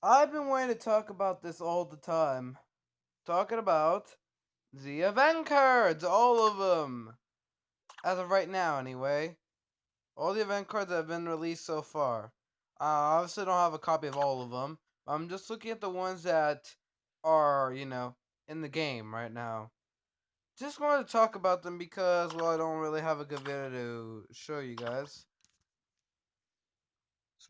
I've been waiting to talk about this all the time. Talking about the event cards, all of them. As of right now, anyway. All the event cards that have been released so far. I obviously don't have a copy of all of them. I'm just looking at the ones that are, in the game right now. Just wanted to talk about them because, well, I don't really have a good video to show you guys.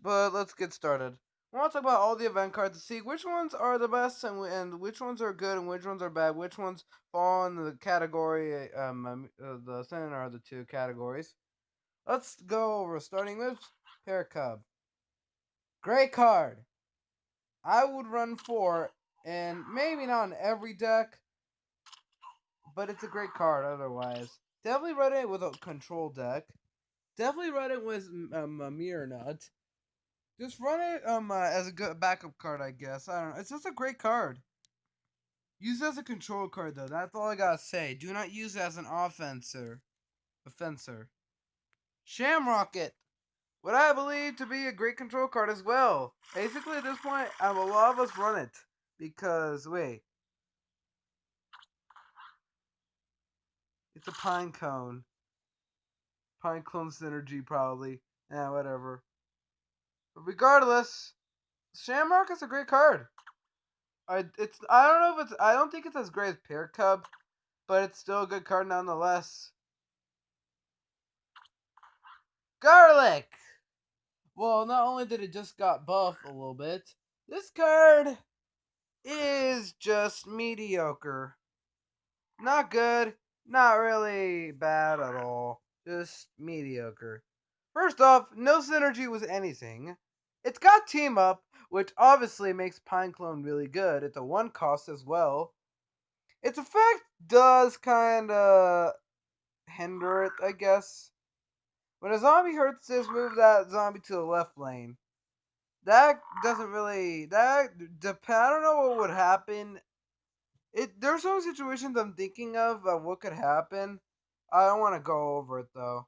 But let's get started. I want to talk about all the event cards to see which ones are the best and which ones are good and which ones are bad. Which ones fall in the category, the center of the two categories. Let's go over starting with Paracub. Great card. I would run four, and maybe not in every deck, but it's a great card otherwise. Definitely run it with a control deck. Definitely run it with a Mirror Nut. Just run it as a good backup card, I guess. I don't know. It's just a great card. Use it as a control card though. That's all I gotta say. Do not use it as an offenser. Offenser. Shamrocket. What I believe to be a great control card as well. Basically, at this point, a lot of us run it because wait, it's a pine cone. Pine cone synergy probably. Yeah, whatever. But regardless, Shamrock is a great card. I don't know if it's I don't think it's as great as Pear Cub, but it's still a good card nonetheless. Garlic! Well, not only did it just got buffed a little bit, this card is just mediocre. Not good, not really bad at all. Just mediocre. First off, no synergy with anything. It's got Team Up, which obviously makes Pineclone really good. It's a one cost as well. Its effect does kinda hinder it, I guess. When a zombie hurts this, move that zombie to the left lane. That doesn't really I don't know what would happen. There's some situations I'm thinking of what could happen. I don't want to go over it though.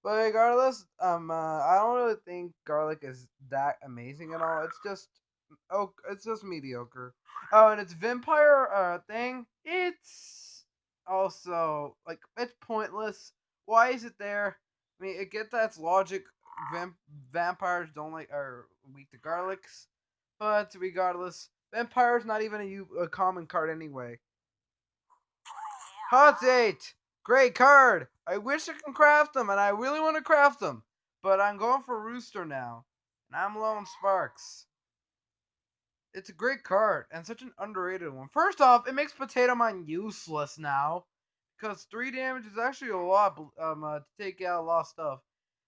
But regardless, I don't really think garlic is that amazing at all. It's just mediocre. Oh, and its vampire thing, it's also like it's pointless. Why is it there? I mean, it gets that's logic. Vampires don't like are weak to garlics, but regardless, vampire's not even a common card anyway. Hot Eight! Great card! I wish I can craft them, and I really want to craft them. But I'm going for Rooster now. And I'm low on Sparks. It's a great card, and such an underrated one. First off, it makes Potato Mine useless now. Because 3 damage is actually a lot to take out a lot of stuff.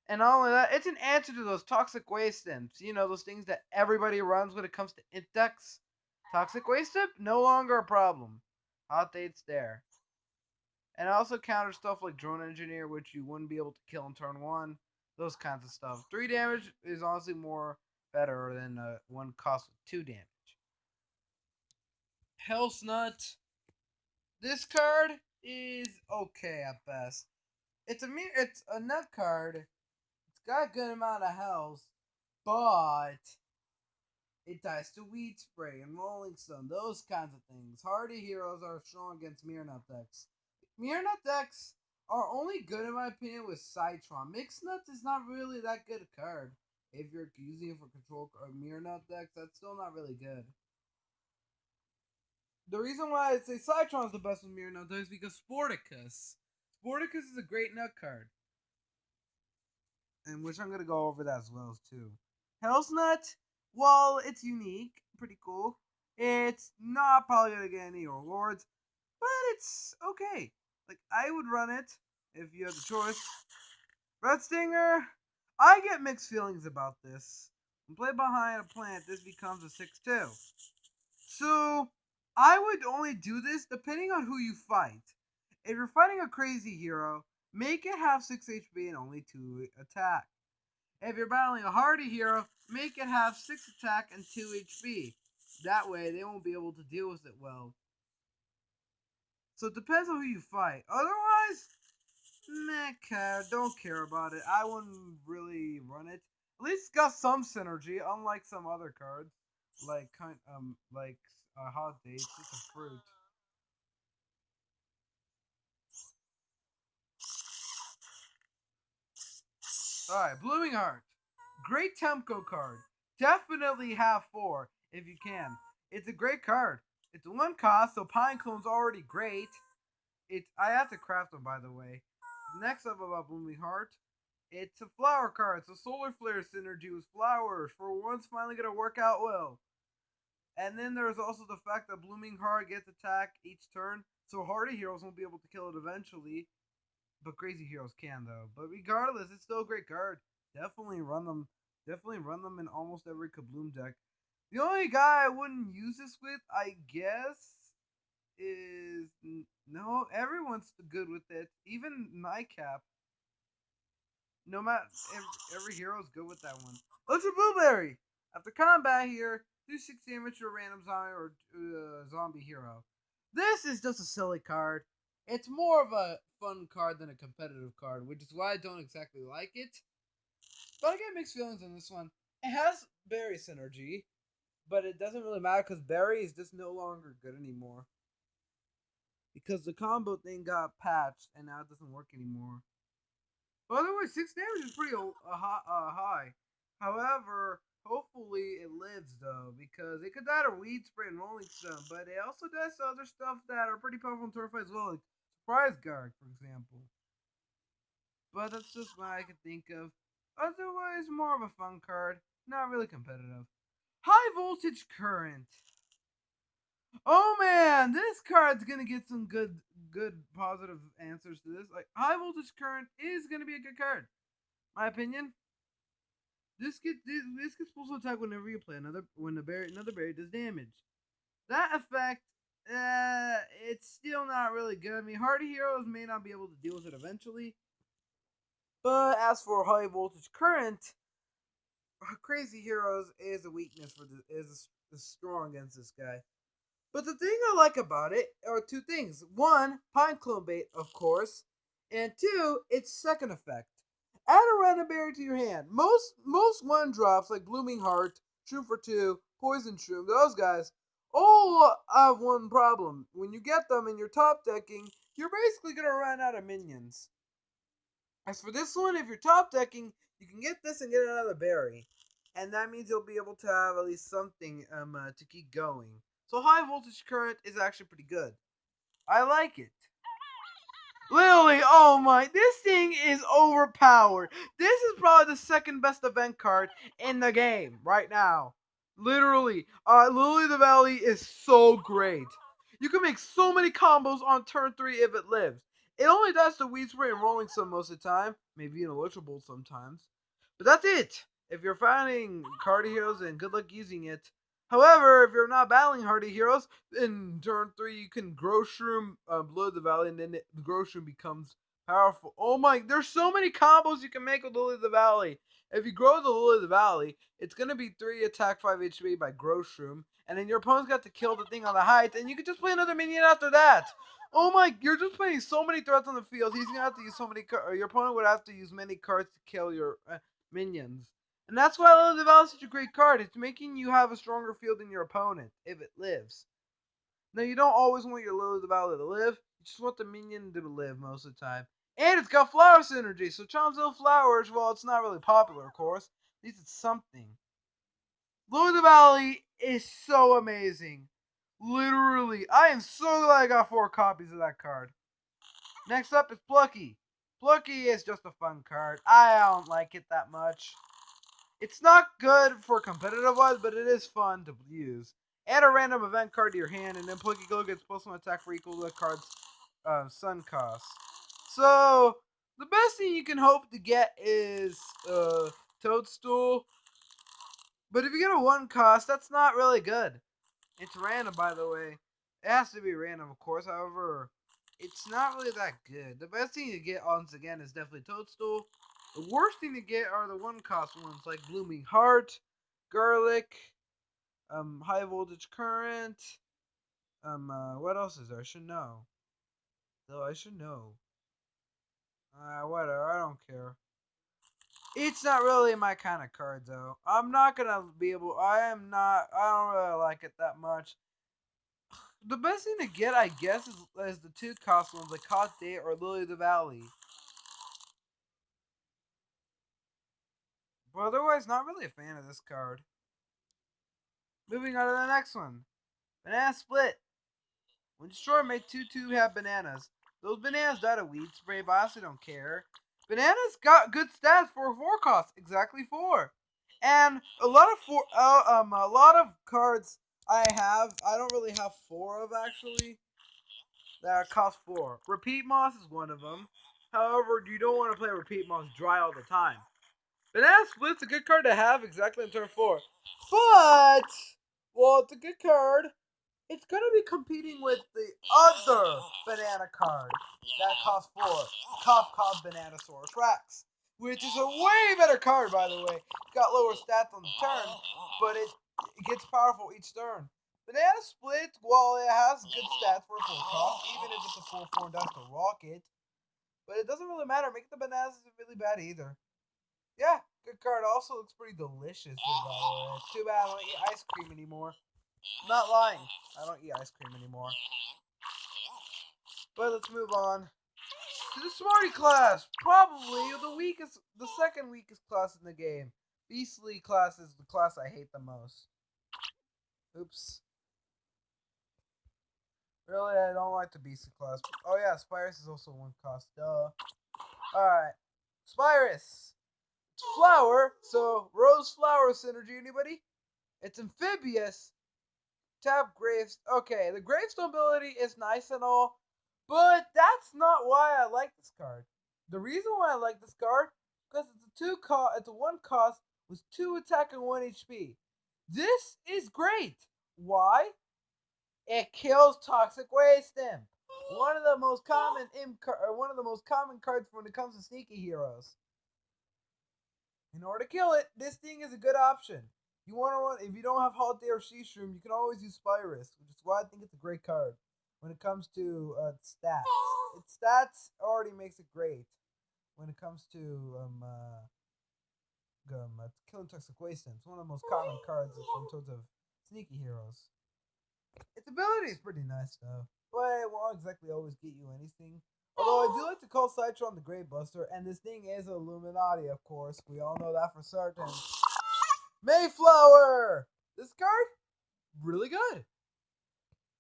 And not only that, it's an answer to those Toxic Waste Imps. You know, those things that everybody runs when it comes to Imp decks. Toxic Waste Imp, no longer a problem. Hot Eight's there. And it also counters stuff like Drone Engineer, which you wouldn't be able to kill in turn 1. Those kinds of stuff. 3 damage is honestly more better than one cost with 2 damage. Hell's Nut. This card is okay at best. It's a nut card. It's got a good amount of health, but it dies to Weed Spray and Rolling Stone, those kinds of things. Hardy heroes are strong against Mirror Nut decks. Mirror Nut decks are only good in my opinion with Citron. Mixed Nuts is not really that good a card. If you're using it for control or Mirror Nut decks, that's still not really good. The reason why I say Citron is the best with Mirror Nut decks is because Sporticus. Sporticus is a great nut card. And which I'm gonna go over that as well too. Hell's Nut, well, it's unique, pretty cool. It's not probably gonna get any rewards, but it's okay. Like I would run it if you had the choice. Red Stinger, I get mixed feelings about this. When played behind a plant, this becomes a 6-2. So I would only do this depending on who you fight. If you're fighting a crazy hero, make it have 6 HP and only 2 attack. If you're battling a hardy hero, make it have 6 attack and 2 HP. That way, they won't be able to deal with it well. So it depends on who you fight. Otherwise, don't care about it. I wouldn't really run it. At least it's got some synergy, unlike some other cards. like hot dates. It's a fruit. All right, Blooming Heart. Great Temco card. Definitely have four if you can. It's a great card. It's one cost, so Pine Cone's already great. It's I have to craft them by the way. Next up about Blooming Heart, it's a flower card. It's a solar flare synergy with flowers. For once, finally gonna work out well. And then there's also the fact that Blooming Heart gets attacked each turn, so hardy heroes won't be able to kill it eventually. But crazy heroes can though. But regardless, it's still a great card. Definitely run them. Definitely run them in almost every Kabloom deck. The only guy I wouldn't use this with, I guess, is no. Everyone's good with it. Even Nightcap. No matter every hero's good with that one. Ultra Blueberry. After combat here, do 6 damage to a random zombie or zombie hero. This is just a silly card. It's more of a fun card than a competitive card, which is why I don't exactly like it. But I get mixed feelings on this one. It has berry synergy, but it doesn't really matter because berry is just no longer good anymore. Because the combo thing got patched and now it doesn't work anymore. By the way, 6 damage is pretty high. However, hopefully it lives though, because it could die to weed spray and rolling stone, but it also does other stuff that are pretty powerful in turf fight as well, like surprise guard, for example. But that's just what I could think of. Otherwise, more of a fun card, not really competitive. High voltage current. Oh man, this card's gonna get some good positive answers to this. Like high voltage current is gonna be a good card. My opinion. This gets supposed to attack whenever you play another berry does damage. That effect, it's still not really good. I mean, hardy heroes may not be able to deal with it eventually, but as for high voltage current, crazy heroes is a weakness for is strong against this guy. But the thing I like about it are two things. One, Pine Clone Bait, of course, and two, its second effect. Add a random berry to your hand. Most one drops like Blooming Heart, Shroom for Two, Poison Shroom, those guys, all have one problem. When you get them in your top decking, you're basically gonna run out of minions. As for this one, if you're top decking, you can get this and get another berry. And that means you'll be able to have at least something to keep going. So high voltage current is actually pretty good. I like it. Literally, oh my, this thing is overpowered. This is probably the second best event card in the game right now. Literally, Lily the Valley is so great. You can make so many combos on turn 3 if it lives. It only does the Weed Spray and Rolling Stone most of the time, maybe an Electro Bolt sometimes. But that's it. If you're finding card heroes, and good luck using it. However, if you're not battling hardy heroes, in turn 3 you can grow shroom Blood of the Valley, and then the grow shroom becomes powerful. Oh my, there's so many combos you can make with Lily of the Valley. If you grow the Lily of the Valley, it's gonna be 3 attack 5 HP by grow shroom, and then your opponent's got to kill the thing on the height, and you can just play another minion after that. Oh my, you're just playing so many threats on the field. He's gonna have to use so many cards, or your opponent would have to use many cards to kill your minions. And that's why Lily of the Valley is such a great card. It's making you have a stronger field than your opponent, if it lives. Now, you don't always want your Lily of the Valley to live. You just want the minion to live most of the time. And it's got flower synergy. So Chomzilla Flowers, well, it's not really popular, of course. At least it's something. Lily of the Valley is so amazing. Literally. I am so glad I got 4 copies of that card. Next up is Plucky. Plucky is just a fun card. I don't like it that much. It's not good for competitive wise, but it is fun to use. Add a random event card to your hand, and then Plucky Clover gets plus 1 attack for equal to the card's sun cost. So, the best thing you can hope to get is Toadstool. But if you get a 1 cost, that's not really good. It's random, by the way. It has to be random, of course. However, it's not really that good. The best thing to get, once again, is definitely Toadstool. The worst thing to get are the 1 cost ones, like Blooming Heart, Garlic, High Voltage Current. What else is there? I should know. Though I should know. Whatever. I don't care. It's not really my kind of card though. I'm not gonna be able. I am not. I don't really like it that much. The best thing to get, I guess, is the two cost ones, like Hot Day or Lily of the Valley. But otherwise, not really a fan of this card. Moving on to the next one. Banana Split. When destroyed, make 2/2 have bananas. Those bananas died of weed spray, but I honestly don't care. Bananas got good stats for 4 cost, exactly 4. And a lot of cards I don't really have 4 of actually that cost 4. Repeat Moss is one of them. However, you don't want to play Repeat Moss dry all the time. Banana Split's a good card to have exactly in turn 4. But, well, it's a good card. It's going to be competing with the other banana card that costs 4. Cough Cough Bananasaurus Rex. Which is a way better card, by the way. It's got lower stats on the turn, but it gets powerful each turn. Banana Split, while it has good stats for a full cost, even if it's a full 4 and dies to rocket, but it doesn't really matter. Making the bananas isn't really bad either. Yeah, good card. Also looks pretty delicious, by the way. Too bad I don't eat ice cream anymore. I'm not lying. I don't eat ice cream anymore. But let's move on to the Smarty class. Probably the second weakest class in the game. Beastly class is the class I hate the most. Oops. Really, I don't like the Beastly class. Oh yeah, Spirus is also 1 cost. Duh. Alright. Spirus. It's flower, so rose flower synergy, anybody? It's amphibious. Tap Graves. Okay, the Gravestone ability is nice and all, but that's not why I like this card. The reason why I like this card, because it's a 1 cost with 2 attack and 1 HP. This is great. Why? It kills Toxic Waste Imp. One of the most common cards when it comes to sneaky heroes. In order to kill it, this thing is a good option. You want to run if you don't have Holiday or Seashroom, you can always use Spirus, which is why I think it's a great card when it comes to stats. Its stats already makes it great when it comes to killing Toxic Waste. It's one of the most common cards in terms of sneaky heroes. Its ability is pretty nice though, but it won't exactly always get you anything. Although I do like to call Citron the Great Buster, and this thing is Illuminati, of course. We all know that for certain. Mayflower! This card, really good.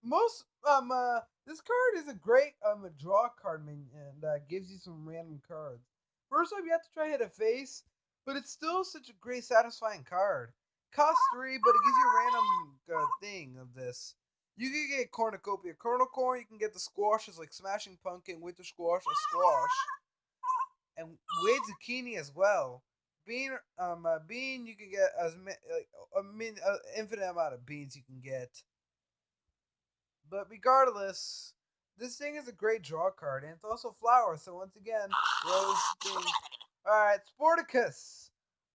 This card is a great a draw card minion that gives you some random cards. First off, you have to try hit a face, but it's still such a great, satisfying card. Costs 3, but it gives you a random thing of this. You can get Cornucopia, Kernel Corn. You can get the squashes like Smashing Pumpkin, Winter Squash, a Squash, and Wade Zucchini as well. Bean, you can get infinite amount of beans you can get. But regardless, this thing is a great draw card, and it's also flower. So once again, Rose thing. All right, Sporticus,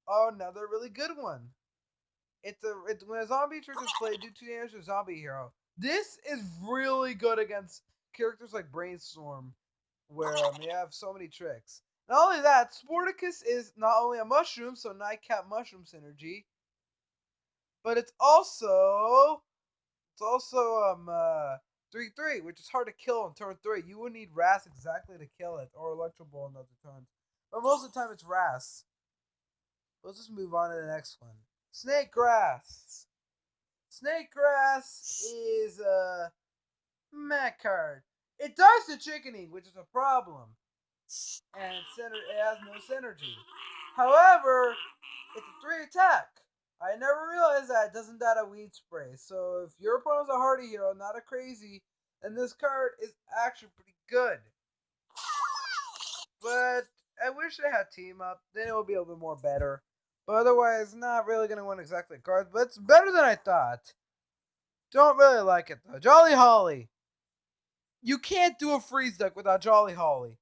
another really good one. It's when a zombie trick is played, do 2 damage to a zombie hero. This is really good against characters like Brainstorm, where you have so many tricks. Not only that, Sporticus is not only a mushroom, so Nightcap Mushroom synergy, but it's also 3/3, which is hard to kill on turn 3. You would need Ras exactly to kill it, or Electro Ball in other turns. But most of the time it's Ras. Let's just move on to the next one. Snake Grass. Snake Grass is a meh card. It does the chickening, which is a problem. And it has no synergy. However, it's a 3 attack. I never realized that it doesn't die to weed spray. So if your opponent's a hardy hero, not a crazy, then this card is actually pretty good. But I wish they had team up. Then it would be a little bit more better. But otherwise, not really going to win exactly cards. But it's better than I thought. Don't really like it though. Jolly Holly. You can't do a freeze deck without Jolly Holly.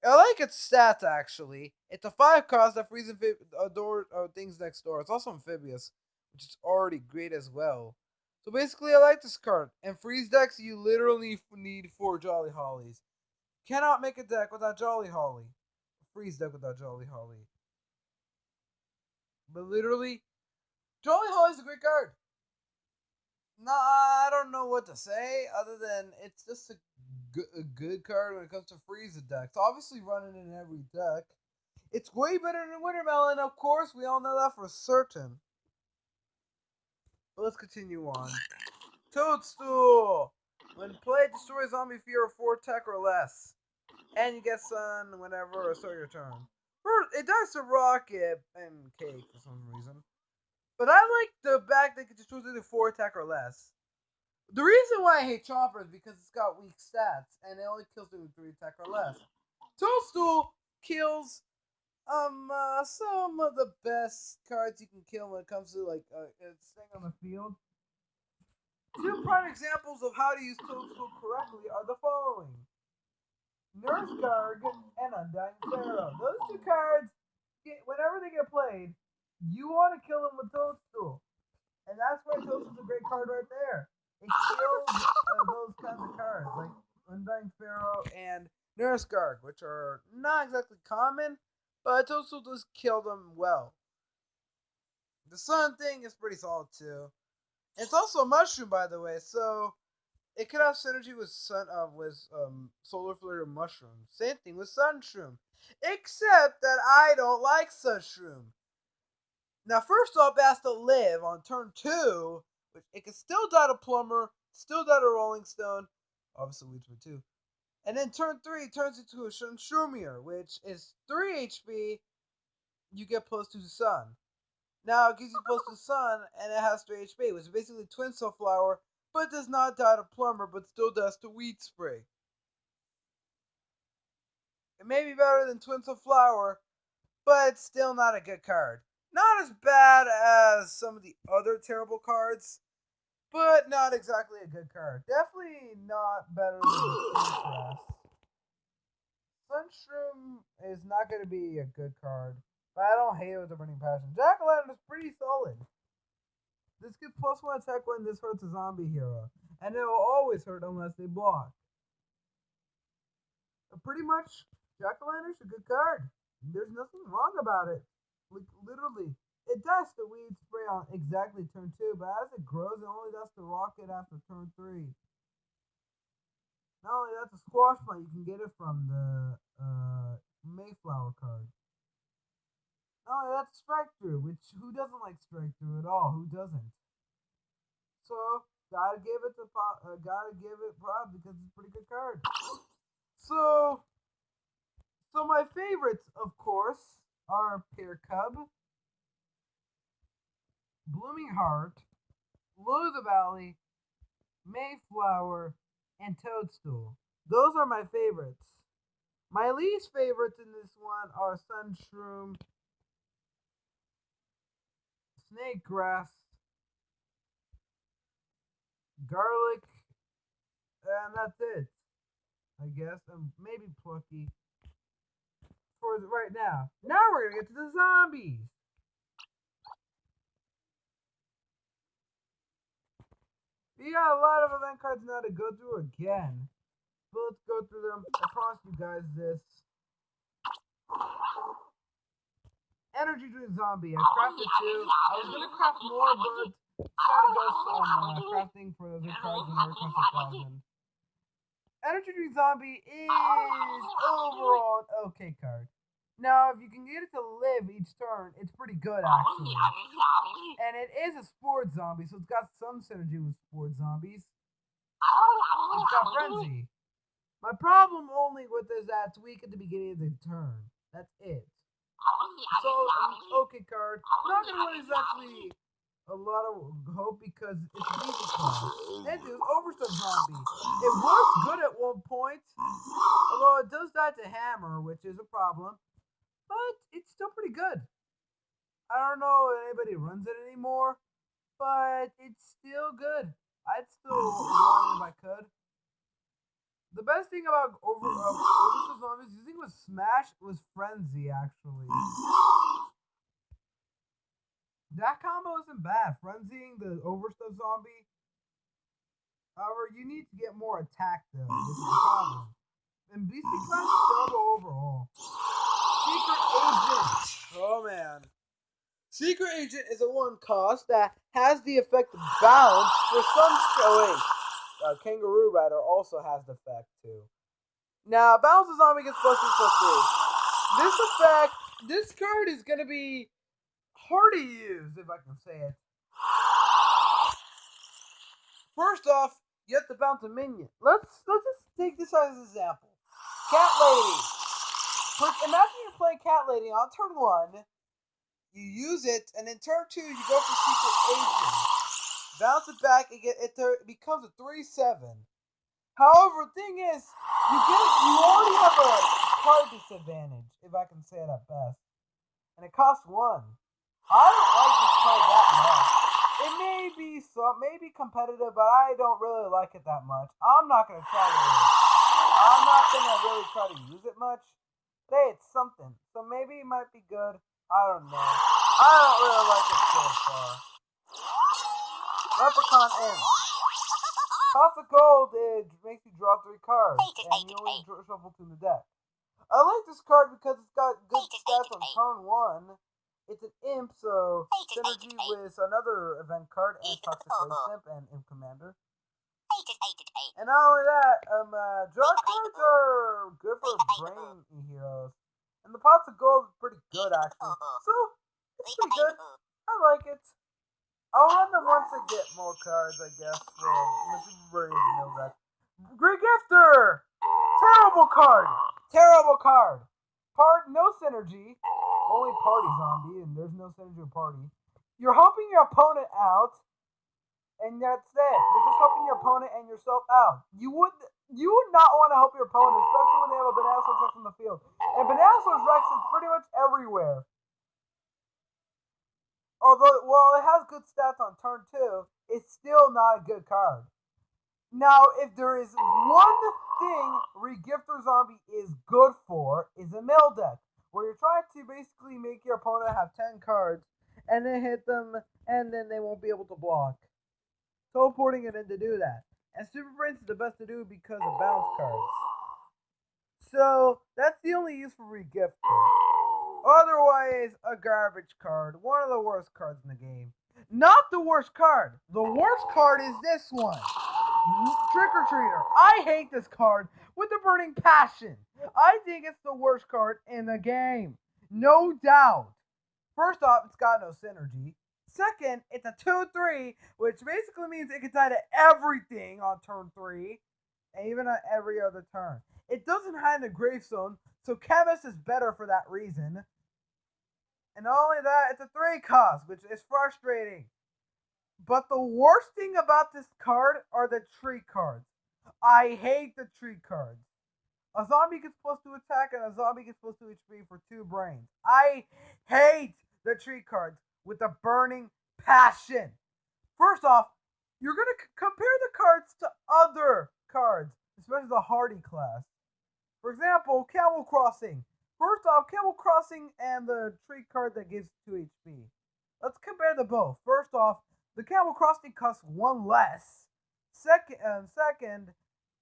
I like its stats actually. It's a 5 cost that freezes things next door. It's also amphibious, which is already great as well. So basically, I like this card. And freeze decks, you literally need 4 Jolly Hollies. Cannot make a deck without Jolly Holly. A freeze deck without Jolly Holly. But literally, Jolly Holly's a great card. No, I don't know what to say other than it's just a good card when it comes to freeze decks. Obviously, running in every deck. It's way better than Wintermelon, of course. We all know that for certain. But let's continue on. Toadstool! When played, destroy zombie fear of 4 attack or less. And you get Sun whenever or start your turn. First, it dies to Rocket and Cake for some reason. But I like the fact that it destroys either 4 attack or less. The reason why I hate Chopper is because it's got weak stats and it only kills with 3 attack or less. Toadstool kills some of the best cards you can kill when it comes to like staying on the field. Two prime examples of how to use Toadstool correctly are the following: Nurse Garg and Undying Pharaoh. Those two cards, whenever they get played, you want to kill them with Toadstool, and that's why Toadstool's a great card right there. It kills those kinds of cards like Undying Pharaoh and Nurse Garg, which are not exactly common, but Toadstool does kill them well. The Sun thing is pretty solid too. It's also a mushroom, by the way, so it could have synergy with Solar Flare Mushroom. Same thing with Sunshroom, except that I don't like Sunshroom. Now, first off, it has to live on turn 2, which it can still die to Plumber, still die to Rolling Stone, obviously leads for 2. And then turn 3 turns into a Shroomier, which is 3 HP. You get plus 2 to Sun. Now it gives you plus 2 Sun, and it has 3 HP, which is basically Twin Sunflower, but does not die to Plumber, but still does to Weed Spray. It may be better than Twin Sunflower, but it's still not a good card. Not as bad as some of the other terrible cards, but not exactly a good card. Definitely not better than Sungrass. Sunshroom is not going to be a good card, but I don't hate it with the Burning Passion. Jack-o'-lantern is pretty solid. This gives plus 1 attack when this hurts a zombie hero, and it will always hurt unless they block. But pretty much, Jack-o'-lantern's a good card. There's nothing wrong about it. Like, literally. It does the Weed Spray on exactly turn 2, but as it grows, it only does the Rocket after turn 3. Not only that, the Squash Plant, you can get it from the Mayflower card. Not only that, Strike Through, which who doesn't like Strike Through at all? Who doesn't? So, gotta give it props because it's a pretty good card. So my favorites, of course, are Pear Cub, Blooming Heart, Lily of the Valley, Mayflower, and Toadstool. Those are my favorites. My least favorites in this one are Sunshroom, Snake Grass, Garlic, and that's it. I guess, and maybe Plucky for right now. Now we're gonna get to the zombies. We got a lot of event cards now to go through again. But let's go through them. I promised you guys this. Energy Drink Zombie. I crafted 2. I was gonna craft more, but gotta go some crafting for those cards when they cost 1,000. Energy Drink Zombie is overall an okay card. Now, if you can get it to live each turn, it's pretty good actually. And it is a sport zombie, so it's got some synergy with sport zombies. It's got Frenzy. My problem only with is that it's weak at the beginning of the turn. That's it. So, an okay card. Not gonna win exactly a lot of hope because it's an easy class. Then there's Overstuffed Zombie. It was good at one point, although it does die to Hammer, which is a problem. But it's still pretty good. I don't know if anybody runs it anymore, but it's still good. I'd still run it if I could. The best thing about Overstuffed Zombies using with Smash was Frenzy, actually. That combo isn't bad. Frenzying the Overstuffed Zombie. However, you need to get more attack, though, which is a problem. And BC class is terrible overall. Secret Agent. Oh, man. Secret Agent is a 1 cost that has the effect of bounce for some showing. Kangaroo Rider also has the effect too. Now, bounce the zombie gets plus 3/3. This effect, this card is gonna be hard to use if I can say it. First off, you have to bounce a minion. Let's just take this as an example. Cat Lady. Imagine you're playing Cat Lady on turn 1. You use it, and in turn 2, you go for Secret Agent. Bounce it back, it becomes a 3/7. However, the thing is, you already have a card disadvantage, if I can say it at best. And it costs 1. I don't like this card that much. It may be competitive, but I don't really like it that much. I'm not gonna really try to use it much. But hey, it's something. So maybe it might be good. I don't know. I don't really like it so far. Leprechaun Imp. Cost of gold, it makes you draw 3 cards, and you only shuffle 2 in the deck. I like this card because it's got good stats on turn 1. It's an imp, so synergy with another event card and Toxic Waste Imp and Imp Commander. And not only that, draw cards are good for brain heroes. And the pots of gold is pretty good actually. So it's pretty good. I like it. I'll run them once I get more cards, I guess. The Super Brains know that. Regifter! Terrible card! Terrible card! No synergy. Only party zombie, and there's no synergy with party. You're helping your opponent out, and that's it. You're just helping your opponent and yourself out. You would not want to help your opponent, especially when they have a Bananasaurus Rex on the field. And Bananasaurus Rex is pretty much everywhere. Although, while it has good stats on turn 2, it's still not a good card. Now, if there is one thing Regifter Zombie is good for, is a mill deck, where you're trying to basically make your opponent have 10 cards, and then hit them, and then they won't be able to block. Teleporting it in to do that. And Super Brains is the best to do because of bounce cards. So, that's the only use for Regifter. Otherwise, a garbage card. One of the worst cards in the game. Not the worst card. The worst card is this one. Trick or Treater. I hate this card with a burning passion. I think it's the worst card in the game. No doubt. First off, it's got no synergy. Second, it's a 2/3, which basically means it can die to everything on turn 3, and even on every other turn. It doesn't hide in the grave zone, so Chemist is better for that reason. And not only that, it's a 3 cost, which is frustrating. But the worst thing about this card are the tree cards. I hate the tree cards. A zombie gets plus 2 attack and a zombie gets plus 2 HP for 2 brains. I hate the tree cards with a burning passion. First off, you're going to compare the cards to other cards, especially the Hardy class. For example, Camel Crossing. First off, Camel Crossing and the tree card that gives 2 HP. Let's compare the both. First off, the Camel Crossing costs 1 less. Second,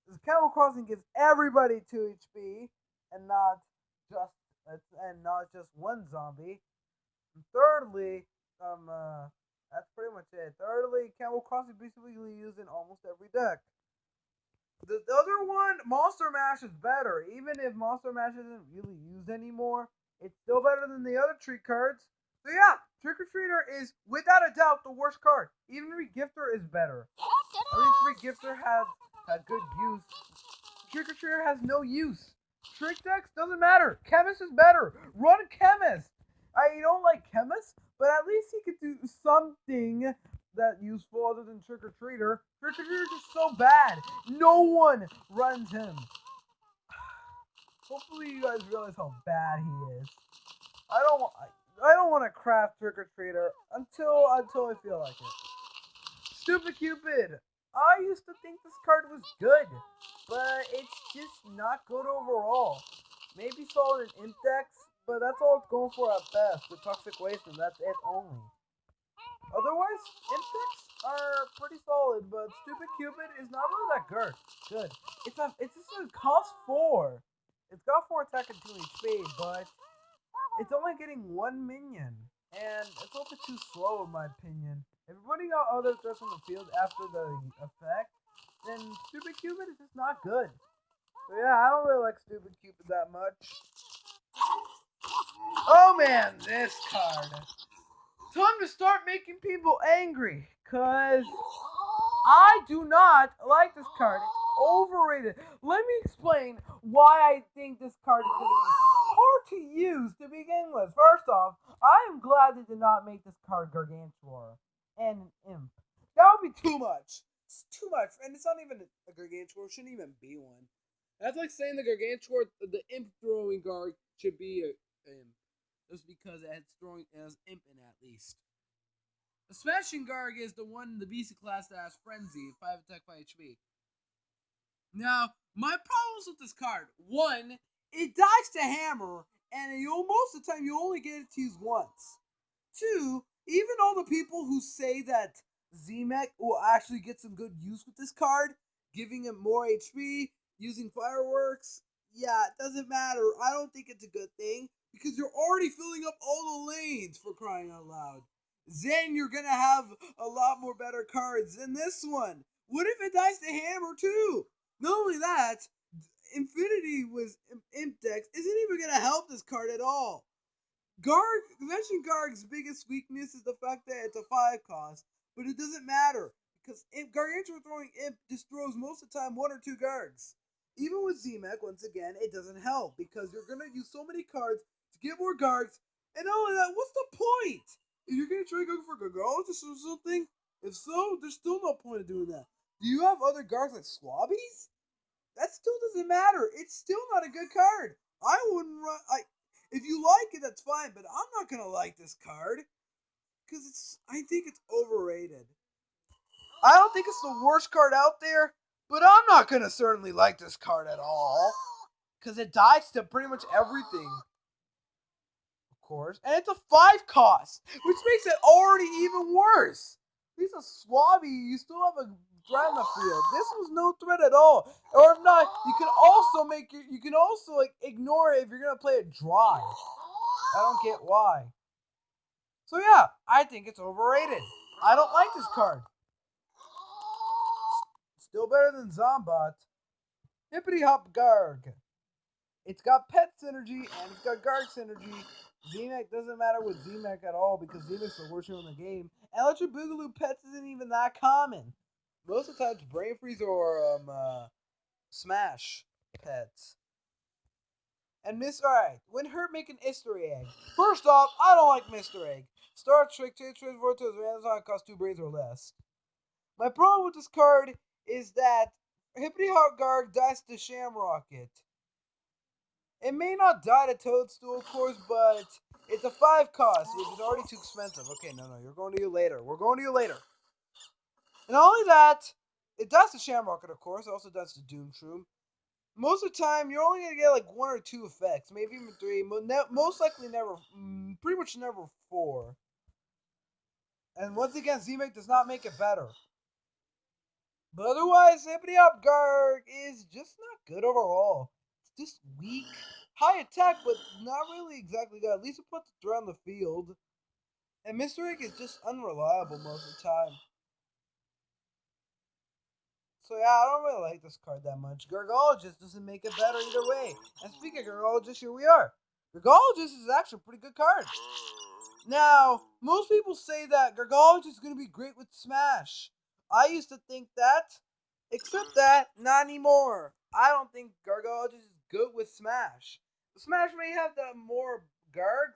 the Camel Crossing gives everybody 2 HP and not just one zombie. And thirdly, that's pretty much it. Thirdly, Camel Crossing basically used in almost every deck. The other one, Monster Mash, is better. Even if Monster Mash isn't really used anymore, it's still better than the other treat cards. So yeah, Trick or Treater is without a doubt the worst card. Even Regifter is better. At least Regifter had good use. Trick or Treater has no use. Trick decks doesn't matter. Chemist is better. Run Chemist. I don't like Chemist, but at least he could do something that useful other than Trick or Treater. Trick or Treater is just so bad. No one runs him. Hopefully you guys realize how bad he is. I don't want to craft Trick or Treater until I feel like it. Stupid Cupid. I used to think this card was good, but it's just not good overall. Maybe solid in Imp decks, but that's all it's going for at best. The Toxic Waste, and that's it only. Otherwise, Imp decks are pretty solid, but Stupid Cupid is not really that good. It's just a cost 4. It's got 4 attack and 2 HP, but it's only getting 1 minion. and it's a little bit too slow in my opinion. If you're putting out other threats on the field after the effect, then Stupid Cupid is just not good. So yeah, I don't really like Stupid Cupid that much. Oh man, this card. Time to start making people angry, cause I do not like this card. It's overrated. Let me explain why I think this card is going to be hard to use to begin with. First off, I am glad they did not make this card Gargantuar and an Imp. That would be too much. It's too much, and it's not even a Gargantuar. It shouldn't even be one. That's like saying the Gargantuar, the Imp throwing guard should be a Imp, just because it has Imp in it at least. The Smashing Garg is the one in the BC class that has Frenzy, 5 attack, 5 HP. Now, my problems with this card: one, it dies to hammer, and most of the time you only get it to use once. Two, even all the people who say that Z-Mech will actually get some good use with this card, giving him more HP, using fireworks, yeah, it doesn't matter. I don't think it's a good thing, because you're already filling up all the lanes, for crying out loud. Then you're gonna have a lot more better cards than this one. What if it dies to hammer too? Not only that, Infinity with Imp Dex isn't even gonna help this card at all. Convention Garg's biggest weakness is the fact that it's a 5 cost, but it doesn't matter because Gargantuar Throwing Imp just throws most of the time 1 or 2 Gargs. Even with Z-Mech, once again, it doesn't help because you're gonna use so many cards to get more Gargs, and not only that, what's the point? If you're gonna try to go for Gargologist or something, if so, there's still no point of doing that. Do you have other Gargs like Swabbies? That still doesn't matter. It's still not a good card. I wouldn't run. If you like it, that's fine. But I'm not gonna like this card because I think it's overrated. I don't think it's the worst card out there, but I'm not gonna certainly like this card at all because it dies to pretty much everything. Of course, and it's a 5 cost, which makes it already even worse. He's a Swabby. You still have a threat in the field. This was no threat at all. Or if not, you can also like ignore it if you're gonna play it dry. I don't get why. So yeah, I think it's overrated. I don't like this card. Still better than Zombot. Hippity Hop Garg. It's got pet synergy and it's got Garg synergy. Z-Mech doesn't matter with Z-Mech at all because Z-Mech's the worst hero in the game. And Electric Boogaloo pets isn't even that common. Most of the time it's Brain Freeze or Smash pets. And alright, when Hurt make an Easter egg. First off, I don't like Mr. Egg. Star Trick, transfer to his random cost 2 brains or less. My problem with this card is that Hippity Hop Garg dies to Shamrocket. It may not die to Toadstool, of course, but it's a 5 cost, which is already too expensive. Okay, no, you're going to you later. We're going to you later. And not only that, it dies to Shamrocket, of course. It also dies to Doomshroom. Most of the time, you're only going to get like 1 or 2 effects, maybe even 3. Most likely never, pretty much never 4. And once again, Z-Mech does not make it better. But otherwise, Hippity Hop Garg is just not good overall. It's just weak. High attack, but not really exactly good. At least it puts it around the field. And Mr. Egg is just unreliable most of the time. So yeah, I don't really like this card that much. Gargologist doesn't make it better either way. And speaking of Gargologist, here we are. Gargologist is actually a pretty good card. Now, most people say that Gargologist is going to be great with Smash. I used to think that, except that, not anymore. I don't think Gargologist is good with Smash. Smash may have the more Gargs,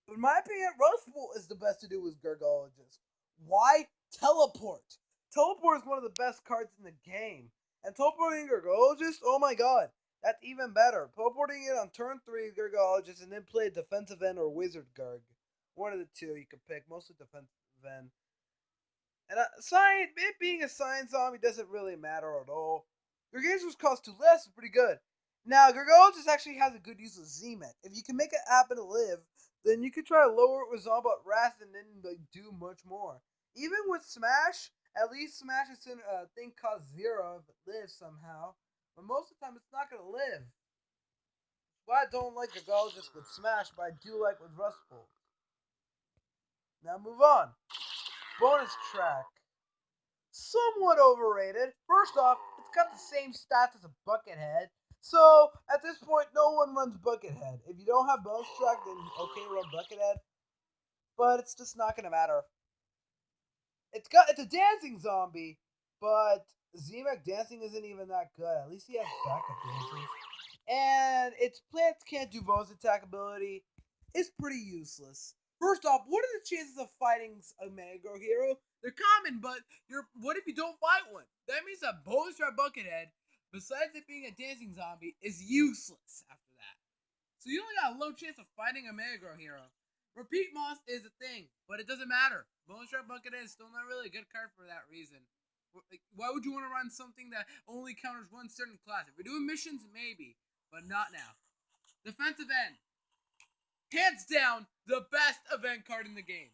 but in my opinion, Rustful is the best to do with Gargologist. Why? Teleport. Teleport is one of the best cards in the game. And teleporting Gargologist, oh my god, that's even better. Teleporting it on turn 3 Gargologist and then play defensive end or wizard Garg. One of the two you could pick, mostly defensive end. And it being a science zombie doesn't really matter at all. Gargantuar's cost 2 less is pretty good. Now, Gargologist actually has a good use of Z-Mech. If you can make it happen to live, then you could try to lower it with Zombot Wrath and then do much more. Even with Smash, at least Smash's thing costs 0 if it lives somehow. But most of the time, it's not going to live. Well, I don't like Gargologist with Smash, but I do like with Rustful. Now move on. Bonus track. Somewhat overrated. First off, it's got the same stats as a Buckethead. So, at this point, no one runs Buckethead. If you don't have bonus track, then okay, run Buckethead. But it's just not going to matter. It's a dancing zombie, but Z-Mac dancing isn't even that good. At least he has backup dancers. And its plants can't do bonus attack ability. It's pretty useless. First off, what are the chances of fighting a Mango hero? They're common, but what if you don't fight one? That means that bonus trap Buckethead, besides it being a dancing zombie, is useless after that. So you only got a low chance of fighting a Mango hero. Repeat Moss is a thing, but it doesn't matter. Bonus trap Buckethead is still not really a good card for that reason. Why would you want to run something that only counters one certain class? If you're doing missions, maybe, but not now. Defensive end. Hands down, the best event card in the game.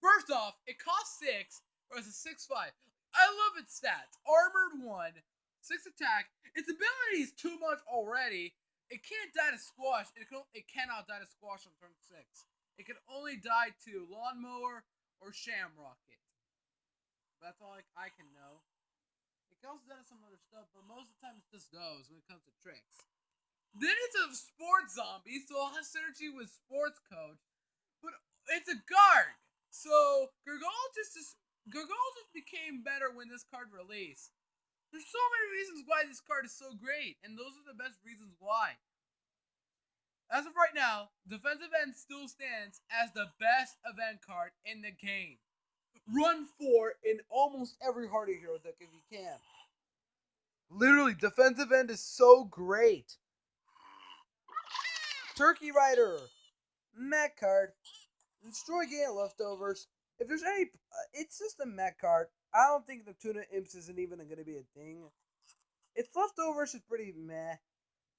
First off, it costs 6, or it's a 6/5. I love its stats. Armored 1, 6 attack. Its ability is too much already. It can't die to squash. It cannot die to squash on turn 6. It can only die to lawnmower or shamrocket. That's all I can know. It can also die to some other stuff, but most of the time it's just those when it comes to tricks. Then it's a sports zombie, so it'll have synergy with sports coach. But it's a guard. So Gargantuar became better when this card released. There's so many reasons why this card is so great, and those are the best reasons why. As of right now, Defensive End still stands as the best event card in the game. Run 4 in almost every Hardy Hero deck if you can. Literally, Defensive End is so great. Turkey Rider. Mech card. Destroy game leftovers. If there's any, it's just a mech card. I don't think the Tuna Imps isn't even going to be a thing. Its leftovers is pretty meh,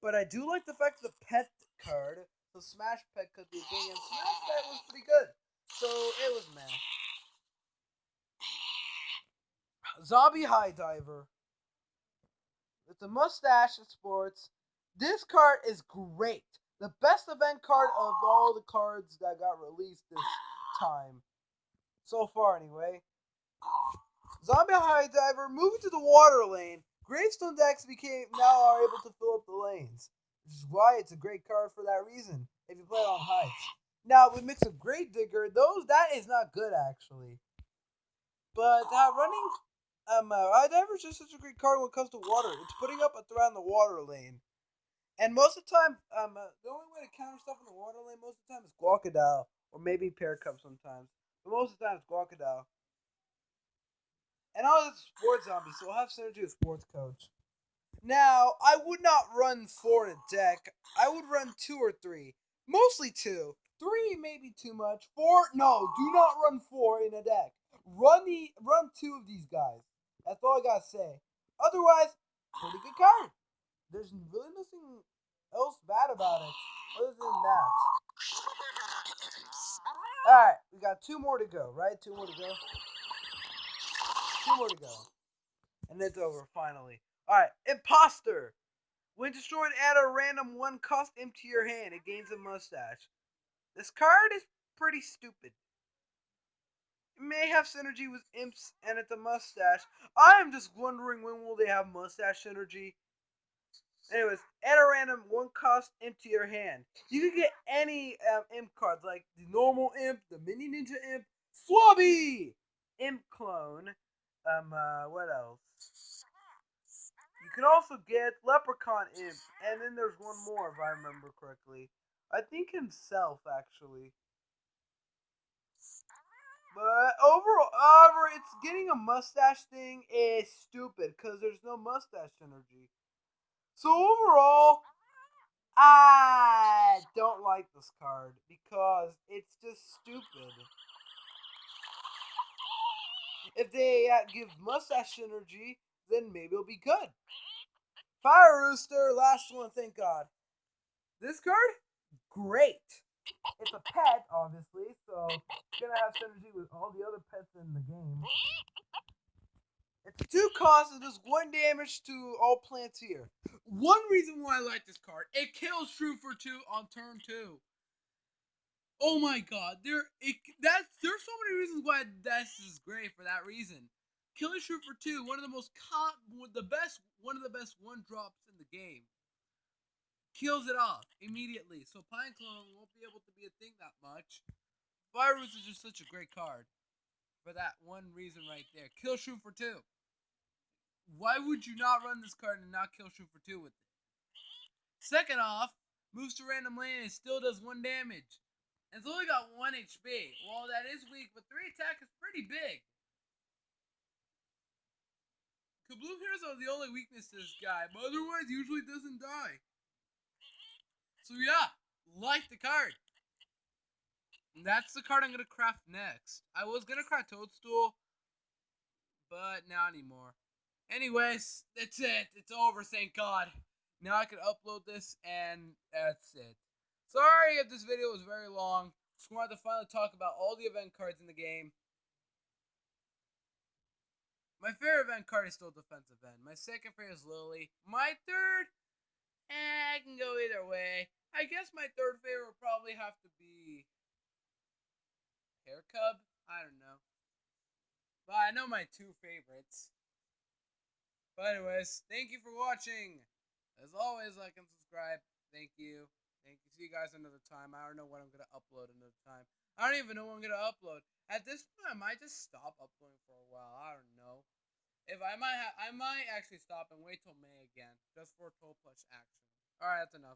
but I do like the fact that the pet card, so Smash Pet could be a thing, and Smash Pet was pretty good, so it was meh. Zombie High Diver. With the mustache of sports, this card is great. The best event card of all the cards that got released this time. So far, anyway. Zombie High Diver, moving to the water lane. Gravestone decks now are able to fill up the lanes, which is why it's a great card for that reason. If you play it on heights. Now with mix of Grave Digger, that is not good actually. But running High Diver is just such a great card when it comes to water. It's putting up a threat in the water lane. And most of the time, the only way to counter stuff in the water lane most of the time is Guacadao. Or maybe Pear Cup sometimes. But most of the time it's Guacadao. And I was a sports zombie, so I'll have synergy with sports coach. Now, I would not run 4 in a deck. I would run 2 or 3. Mostly 2. 3 may be too much. 4, no, do not run 4 in a deck. Run 2 of these guys. That's all I gotta say. Otherwise, pretty good card. There's really nothing else bad about it, other than that. Alright, we got 2 more to go, right? 2 more to go. 2 more to go. And it's over, finally. Alright, Imposter. When destroyed, add a random 1 cost imp to your hand. It gains a mustache. This card is pretty stupid. It may have synergy with imps, and it's a mustache. I am just wondering when will they have mustache synergy. Anyways, add a random 1 cost imp to your hand. You can get any imp cards, like the normal imp, the mini ninja imp, Swabby! Imp clone. What else? You can also get Leprechaun Imp, and then there's one more if I remember correctly. I think himself, actually. But overall, however, it's getting a mustache thing is stupid because there's no mustache synergy. So overall, I don't like this card because it's just stupid. If they give mustache synergy, then maybe it'll be good. Fire Rooster, last one, thank God. This card, great. It's a pet, obviously, so it's gonna have synergy with all the other pets in the game. It's 2 costs and does 1 damage to all plants here. One reason why I like this card, it kills Shroom for 2 on turn 2. Oh my god, there's so many reasons why this is great for that reason. Kill and Shoot for 2, one of the best one drops in the game. Kills it off immediately, so Pine Clone won't be able to be a thing that much. Fire Roost is just such a great card for that one reason right there. Kill Shoot for 2. Why would you not run this card and not Kill Shoot for 2 with it? Second off, moves to random lane and still does 1 damage. And it's only got 1 HP. Well, that is weak, but 3 attack is pretty big. Kabloof Heroes are the only weakness to this guy, but otherwise usually doesn't die. So yeah, like the card. And that's the card I'm going to craft next. I was going to craft Toadstool, but not anymore. Anyways, that's it. It's over, thank God. Now I can upload this, and that's it. Sorry if this video was very long. Just wanted to finally talk about all the event cards in the game. My favorite event card is still Defensive End. My second favorite is Lily. My third, I can go either way. I guess my third favorite would probably have to be Hair Cub. I don't know. But I know my 2 favorites. But anyways, thank you for watching. As always, like and subscribe. Thank you. Thank you. See you guys another time. I don't know when I'm going to upload another time. I don't even know when I'm going to upload. At this point, I might just stop uploading for a while. I don't know. If I might actually stop and wait till May again, just for 12 plus action. All right, that's enough.